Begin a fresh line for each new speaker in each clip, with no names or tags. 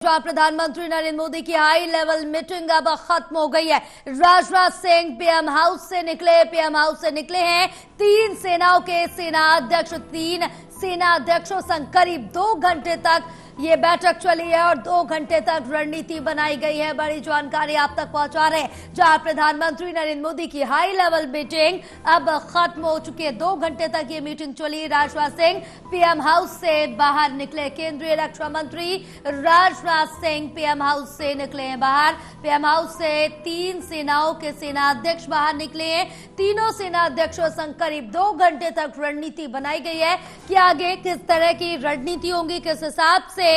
जहां प्रधानमंत्री नरेंद्र मोदी की हाई लेवल मीटिंग अब खत्म हो गई है। राजनाथ सिंह पीएम हाउस से निकले हैं तीन सेनाओं के सेनाध्यक्ष। तीन सेनाध्यक्षों संग करीब 2 घंटे तक ये बैठक चली है और 2 घंटे तक रणनीति बनाई गई है। बड़ी जानकारी आप तक पहुंचा रहे हैं, जहां प्रधानमंत्री नरेंद्र मोदी की हाई लेवल मीटिंग अब खत्म हो चुकी है। 2 घंटे तक ये मीटिंग चली। राजनाथ सिंह पीएम हाउस से बाहर निकले। केंद्रीय रक्षा मंत्री राजनाथ सिंह पीएम हाउस से निकले हैं बाहर। पीएम हाउस से 3 सेनाओं के सेनाध्यक्ष बाहर निकले हैं। तीनों सेनाध्यक्षों संग करीब 2 घंटे तक रणनीति बनाई गई है कि आगे किस तरह की रणनीति होंगी, किस हिसाब से,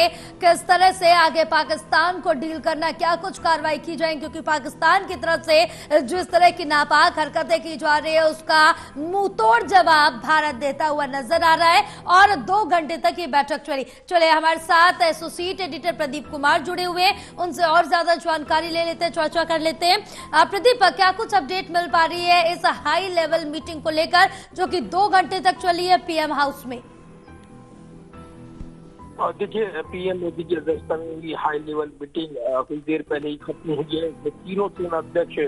किस तरह से आगे पाकिस्तान को डील करना, क्या कुछ कार्रवाई की जाएगी, क्योंकि पाकिस्तान की तरफ से जिस तरह की नापाक हरकतें की जा रही है उसका मुंहतोड़ जवाब भारत देता हुआ नजर आ रहा है। और 2 घंटे तक ये बैठक चले हमारे साथ एसोसिएट एडिटर प्रदीप कुमार जुड़े हुए, उनसे और ज्यादा जानकारी ले लेते हैं, चर्चा कर लेते हैं। प्रदीप, क्या कुछ अपडेट मिल पा रही है इस हाई लेवल मीटिंग को लेकर जो कि 2 घंटे तक चली है पीएम हाउस में?
देखिए, पीएम मोदी की अध्यक्षता में हुई हाई लेवल मीटिंग कुछ देर पहले ही खत्म हुई है। तीनों सेनाध्यक्ष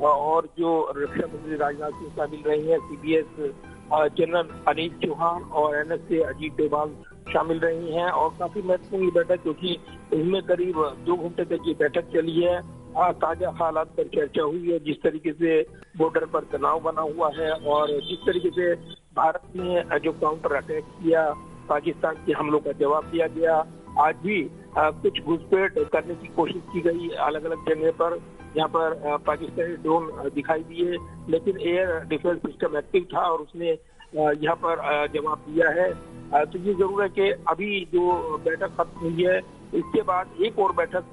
और जो रक्षा मंत्री राजनाथ सिंह शामिल रहे हैं, सीडीएस जनरल अनिल चौहान और एनएसए अजीत डोभाल शामिल रही हैं। और काफी महत्वपूर्ण ये बैठक, क्योंकि इसमें करीब 2 घंटे तक ये बैठक चली है। ताजा हालात पर चर्चा हुई है, जिस तरीके से बॉर्डर पर तनाव बना हुआ है और जिस तरीके से भारत ने जो काउंटर अटैक किया, पाकिस्तान के हमलों का जवाब दिया गया। आज भी कुछ घुसपैठ करने की कोशिश की गई अलग अलग जगह पर, जहां पर पाकिस्तानी ड्रोन दिखाई दिए, लेकिन एयर डिफेंस सिस्टम एक्टिव था और उसने यहाँ पर जवाब दिया है। तो ये जरूर है कि अभी जो बैठक खत्म हुई है, इसके बाद एक और बैठक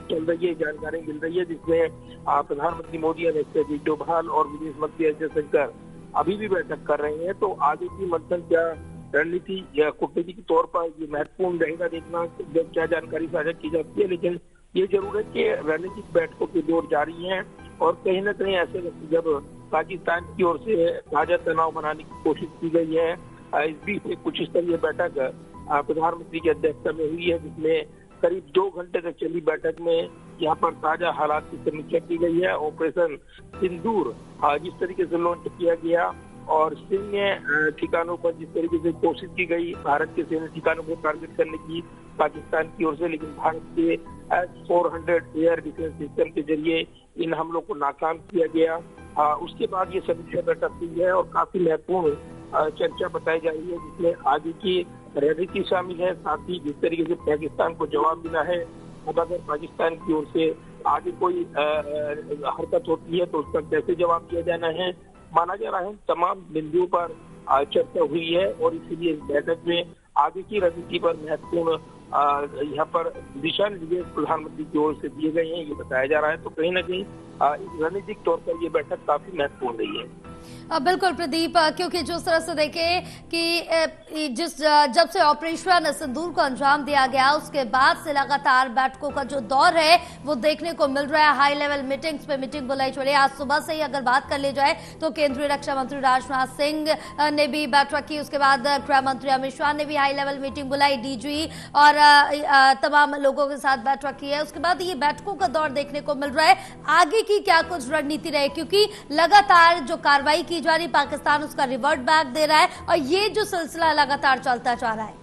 चल रही है, जानकारी मिल रही है, जिसमें प्रधानमंत्री मोदी, अजीत डोभाल और विदेश मंत्री एस जयशंकर अभी भी बैठक कर रहे हैं। तो आगे की मंथन क्या रणनीति या कूटनीति के तौर पर ये महत्वपूर्ण रहेगा देखना जब क्या जानकारी साझा की जाती है। लेकिन ये जरूर है कि रणनीतिक बैठकों के दौर जारी हैं और कहीं न कहीं ऐसे जब पाकिस्तान की ओर से ताजा तनाव बनाने की कोशिश की गई है, इस बीच एक उच्च स्तरीय बैठक प्रधानमंत्री की अध्यक्षता में हुई है, जिसमें करीब 2 घंटे तक चली बैठक में यहाँ पर ताजा हालात की समीक्षा की गई है। ऑपरेशन सिंदूर जिस तरीके से लॉन्च किया गया और सैन्य ठिकानों पर जिस तरीके से कोशिश की गई भारत के सैन्य ठिकानों को टारगेट करने की पाकिस्तान की ओर से, लेकिन भारत के S-400 एयर डिफेंस सिस्टम के जरिए इन हमलों को नाकाम किया गया। उसके बाद ये समीक्षा बैठक हुई है और काफी महत्वपूर्ण चर्चा बताई जा रही है, जिसमें आगे की रणनीति शामिल है। साथ ही जिस तरीके से पाकिस्तान को जवाब देना है, अब अगर पाकिस्तान की ओर से आगे कोई हरकत होती है तो उसका कैसे जवाब दिया जाना है, माना जा रहा है तमाम बिंदुओं पर चर्चा हुई है। और इसीलिए इस बैठक में आगे की रणनीति पर महत्वपूर्ण यहाँ पर दिशा निर्देश प्रधानमंत्री की ओर से दिए गए हैं, ये बताया जा रहा है। तो कहीं ना कहीं इस रणनीतिक तौर पर ये बैठक काफी महत्वपूर्ण रही है।
बिल्कुल प्रदीप, क्योंकि जिस तरह से देखें कि जब से ऑपरेशन सिंदूर को अंजाम दिया गया उसके बाद से लगातार बैठकों का जो दौर है वो देखने को मिल रहा है। हाई लेवल मीटिंग्स पे मीटिंग बुलाई चली। आज सुबह से ही अगर बात कर ली जाए तो केंद्रीय रक्षा मंत्री राजनाथ सिंह ने भी बैठक की, उसके बाद गृह मंत्री अमित शाह ने भी हाई लेवल मीटिंग बुलाई, डीजी और तमाम लोगों के साथ बैठक की है। उसके बाद ये बैठकों का दौर देखने को मिल रहा है। आगे की क्या कुछ रणनीति रहे, क्योंकि लगातार जो कार्रवाई की जा रही पाकिस्तान उसका रिवर्ट बैक दे रहा है और ये जो सिलसिला लगातार चलता जा रहा है।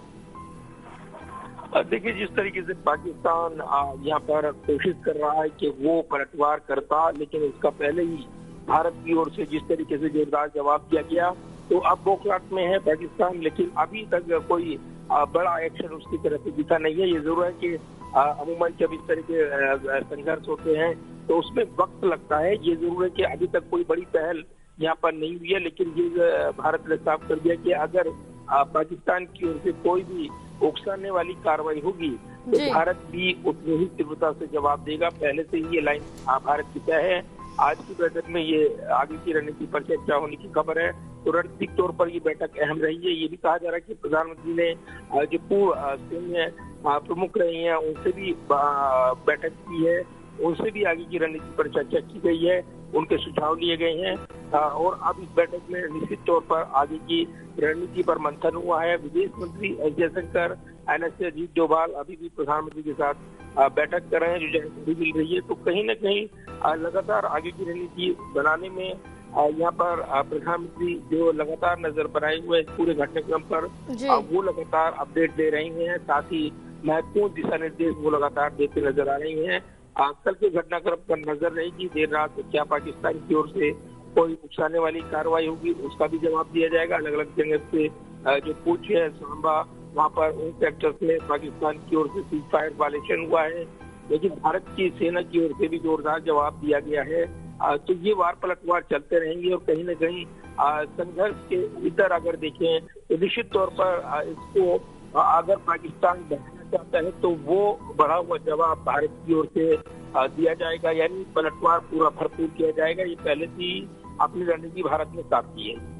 देखिए, जिस तरीके से पाकिस्तान यहाँ पर कोशिश कर रहा है कि वो पलटवार करता, लेकिन उसका पहले ही भारत की ओर से जिस तरीके से जोरदार जवाब दिया गया, तो अब बौखलाहट में है पाकिस्तान। लेकिन अभी तक कोई बड़ा एक्शन उसकी तरफ से दिखा नहीं है। ये जरूर है कि अमूमन जब इस तरह के संघर्ष होते हैं तो उसमें वक्त लगता है। ये जरूर है कि अभी तक कोई बड़ी पहल यहाँ पर नहीं हुई है, लेकिन ये भारत ने साफ कर दिया कि अगर पाकिस्तान की ओर से कोई भी उकसाने वाली कार्रवाई होगी तो भारत भी उतनी ही तीव्रता से जवाब देगा। पहले से ही ये लाइन भारत की तय है। आज की बैठक में ये आगे की रणनीति पर चर्चा होने की खबर है। तो रणनीतिक तौर पर ये बैठक अहम रही है। ये भी कहा जा रहा है कि प्रधानमंत्री ने जो पूर्व सैन्य प्रमुख रहे हैं उनसे भी बैठक की है, उनसे भी आगे की रणनीति पर चर्चा की गई है, उनके सुझाव लिए गए हैं। और अब इस बैठक में निश्चित तौर पर आगे की रणनीति पर मंथन हुआ है। विदेश मंत्री एस जयशंकर, एनएसए अजीत डोभाल अभी भी प्रधानमंत्री के साथ बैठक कर रहे हैं, जो जानकारी मिल रही है। तो कहीं ना कहीं लगातार आगे की रणनीति बनाने में यहाँ पर प्रधानमंत्री जो लगातार नजर बनाए हुए हैं पूरे घटनाक्रम पर, वो लगातार अपडेट दे रही हैं। साथ ही महत्वपूर्ण दिशा निर्देश वो लगातार देते नजर आ रही हैं। कल के घटनाक्रम पर नजर रहेगी। देर रात क्या पाकिस्तान की ओर से कोई उकसाने वाली कार्रवाई होगी, उसका भी जवाब दिया जाएगा। अलग अलग जगह से जो पूछ है सांबा, वहाँ पर उन सेक्टर्स में पाकिस्तान की ओर से सीज फायर वायलेशन हुआ है, लेकिन भारत की सेना की ओर से भी जोरदार जवाब दिया गया है। तो ये वार पलटवार चलते रहेंगे और कहीं न कहीं संघर्ष के इधर अगर देखें तो निश्चित तौर पर इसको अगर पाकिस्तान बढ़ाना चाहता है तो वो बढ़ा हुआ जवाब भारत की ओर से दिया जाएगा, यानी पलटवार पूरा भरपूर किया जाएगा। ये पहले से ही अपनी रणनीति भारत ने साफ की है।